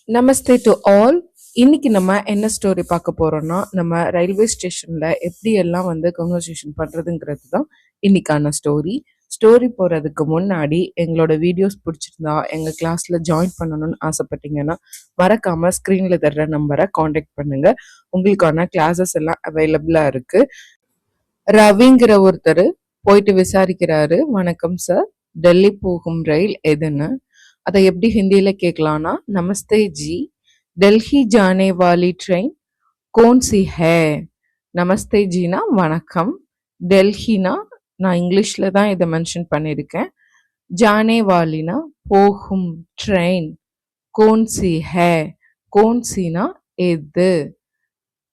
Namaste to all. இன்னைக்கு நம்ம என்ன ஸ்டோரி பார்க்க போறோம்னா, நம்ம ரயில்வே ஸ்டேஷன்ல எப்படி எல்லாம் கன்வர்சேஷன் பண்றதுங்கிறது தான் இன்னைக்கான ஸ்டோரி. ஸ்டோரி போறதுக்கு முன்னாடி எங்களோட வீடியோஸ் பிடிச்சிருந்தா எங்க கிளாஸ்ல ஜாயின் பண்ணணும்னு ஆசைப்பட்டீங்கன்னா மறக்காம ஸ்கிரீன்ல தர்ற நம்பரை காண்டாக்ட் பண்ணுங்க. உங்களுக்கான கிளாஸஸ் எல்லாம் அவைலபிளா இருக்கு. ரவிங்கிற ஒருத்தர் போயிட்டு விசாரிக்கிறாரு, வணக்கம் சார், டெல்லி போகும் ரயில் எதுன்னு. அதை எப்படி ஹிந்தியில கேட்கலாம்னா, நமஸ்தே ஜி, டெல்லி ஜானே வாலி ட்ரெயின் கौन सी है. நமஸ்தே ஜினா வணக்கம், டெல்லினா நான் இங்கிலீஷ்ல தான் இதை மென்ஷன் பண்ணியிருக்கேன், ஜானே வாலினா போகும் ட்ரெயின், कौन सी है, कौन सीனா எது,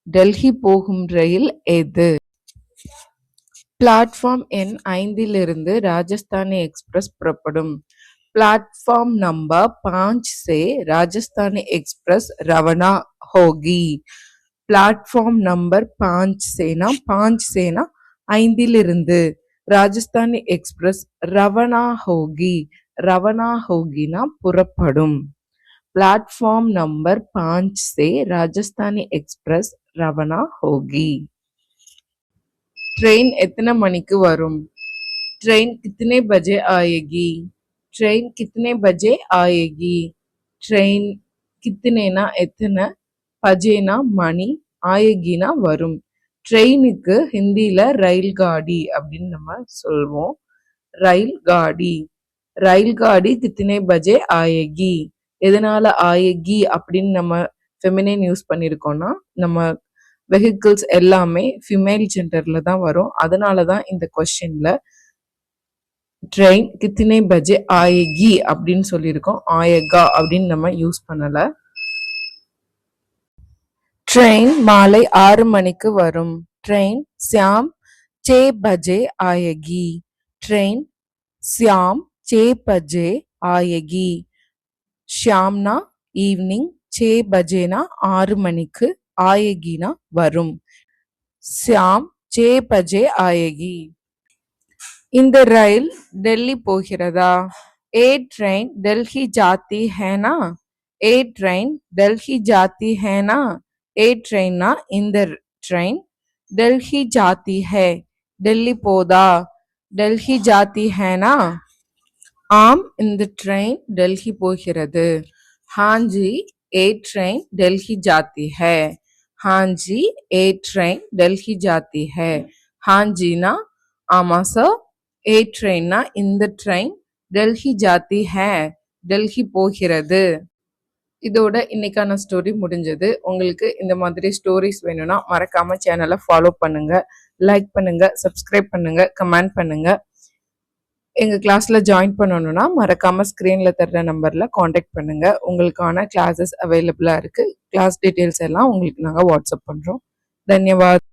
டெல்லி போகும் ரயில் எது. பிளாட்ஃபார்ம் எண் 5 ராஜஸ்தானி எக்ஸ்பிரஸ் புறப்படும். प्लेटफॉर्म नंबर 5 से राजस्थानी एक्सप्रेस रवाना होगी. प्लेटफॉर्म नंबर 5 से ना 5 राजस्थानी एक्सप्रेस रवाना होगी ना पुरपड़ुम. प्लेटफॉर्म नंबर 5 से राजस्थानी एक्सप्रेस रवाना होगी. ट्रेन इतने मणिக்கு வரும். ट्रेन कितने बजे आएगी. ट्रेन कितने बजे आएगी. ट्रेन कितनेना எத்தனை, பஜேனா மணி, ஆயகினா வரும். ட்ரெயினுக்கு ஹிந்தியில ரயில் காடி அப்படின்னு நம்ம சொல்வோம். ரயில் காடி, ரயில் காடி கித்தனை பஜே ஆயகி. எதனால ஆயகி அப்படின்னு நம்ம ஃபெமினைன் யூஸ் பண்ணியிருக்கோம்னா, நம்ம வெஹிக்கிள்ஸ் எல்லாமே ஃபிமேல் ஜெண்டர்ல தான் வரும். அதனாலதான் இந்த கொஸ்டின்ல ட்ரெயின் கித்தனை பஜே ஆயகி அப்படின்னு சொல்லியிருக்கோம், ஆயகா அப்படின்னு நம்ம யூஸ் பண்ணல. ட்ரெயின் மாலை 6 மணிக்கு வரும். ட்ரெயின் சாம் 6 பஜே ஆயகி. ட்ரெயின் சாம் 6 பஜே ஆயகி. ஷாம்னா ஈவினிங், 6 பஜேனா 6 மணிக்கு, ஆயகினா வரும். சாம் 6 பஜே ஆயகி. இந்த ரயில் டெல்லி போகிறதா. ए ट्रेन दिल्ली जाती है ना. ए ट्रेन दिल्ली जाती है ना. ए ट्रेन ना இந்த ட்ரெயின், டெல்லி ஜாத்தி है டெல்லி போதா. டெல்லி ஜாத்தி है ना ஆம், இந்த ட்ரெயின் டெல்லி போகிறது. ஹாஞ்சி ए ट्रेन दिल्ली जाती है. ஹாஞ்சி ए ट्रेन दिल्ली जाती है. ஹாஞ்சினா ஆமா சார், ए ट्रेनனா இந்த ட்ரெயின், டெல்லி ஜாத்தி ஹே டெல்லி போகிறது. இதோட இன்னைக்கான ஸ்டோரி முடிஞ்சது. உங்களுக்கு இந்த மாதிரி ஸ்டோரிஸ் வேணும்னா மறக்காம சேனலை ஃபாலோ பண்ணுங்க, லைக் பண்ணுங்க, சப்ஸ்கிரைப் பண்ணுங்க, கமெண்ட் பண்ணுங்க. எங்க கிளாஸ்ல ஜாயின் பண்ணணும்னா மறக்காம ஸ்கிரீன்ல தர்ற நம்பர்ல காண்டாக்ட் பண்ணுங்க. உங்களுக்கான கிளாஸஸ் அவைலபிளா இருக்கு. கிளாஸ் டீடைல்ஸ் எல்லாம் உங்களுக்கு நாங்க வாட்ஸ்அப் பண்றோம். தன்யவாத்.